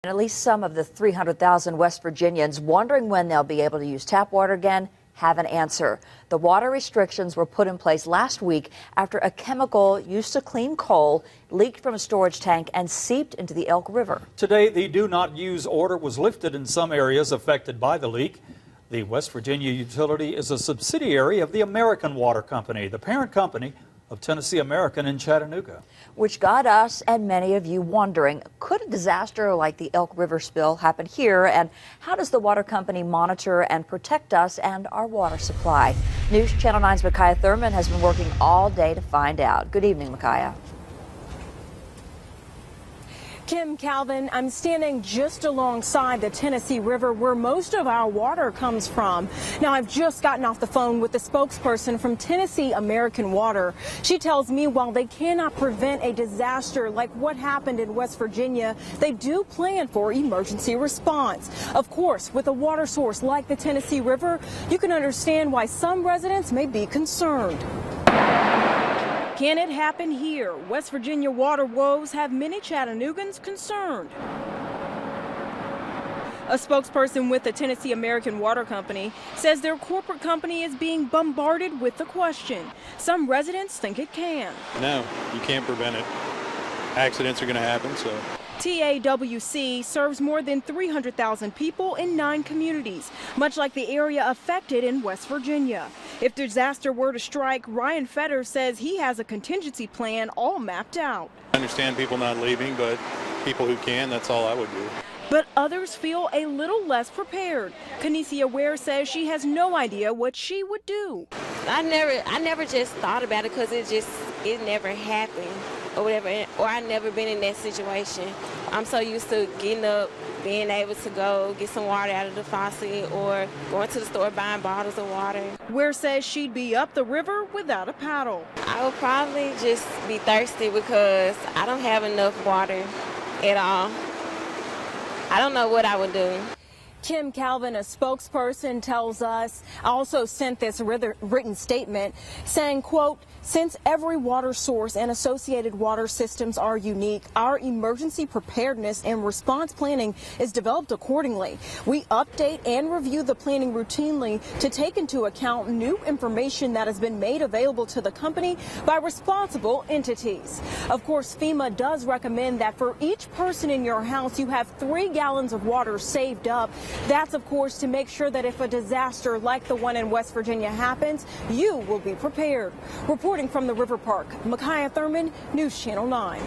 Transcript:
And at least some of the 300,000 West Virginians wondering when they'll be able to use tap water again have an answer. The water restrictions were put in place last week after a chemical used to clean coal leaked from a storage tank and seeped into the Elk River. Today, the do not use order was lifted in some areas affected by the leak. The West Virginia utility is a subsidiary of the American Water Company, the parent company of Tennessee American in Chattanooga. Which got us and many of you wondering, could a disaster like the Elk River spill happen here? And how does the water company monitor and protect us and our water supply? News Channel 9's Micaiah Thurman has been working all day to find out. Good evening, Micaiah. Kim, Calvin, I'm standing just alongside the Tennessee River where most of our water comes from. Now, I've just gotten off the phone with the spokesperson from Tennessee American Water. She tells me while they cannot prevent a disaster like what happened in West Virginia, they do plan for emergency response. Of course, with a water source like the Tennessee River, you can understand why some residents may be concerned. Can it happen here? West Virginia water woes have many Chattanoogans concerned. A spokesperson with the Tennessee American Water Company says their corporate company is being bombarded with the question. Some residents think it can. No, you can't prevent it. Accidents are going to happen, so. TAWC serves more than 300,000 people in 9 communities, much like the area affected in West Virginia. If disaster were to strike, Ryan Fetter says he has a contingency plan all mapped out. I understand people not leaving, but people who can, that's all I would do. But others feel a little less prepared. Kanesia Ware says she has no idea what she would do. I never just thought about it because it never happened or whatever, or I never been in that situation. I'm so used to getting up, being able to go get some water out of the faucet or going to the store buying bottles of water. Ware says she'd be up the river without a paddle. I would probably just be thirsty because I don't have enough water at all. I don't know what I would do. Kim Calvin, a spokesperson, tells us, also sent this written statement saying, quote, since every water source and associated water systems are unique, our emergency preparedness and response planning is developed accordingly. We update and review the planning routinely to take into account new information that has been made available to the company by responsible entities. Of course, FEMA does recommend that for each person in your house, you have 3 gallons of water saved up. That's, of course, to make sure that if a disaster like the one in West Virginia happens, you will be prepared. Reporting from the River Park, Micaiah Thurman, News Channel 9.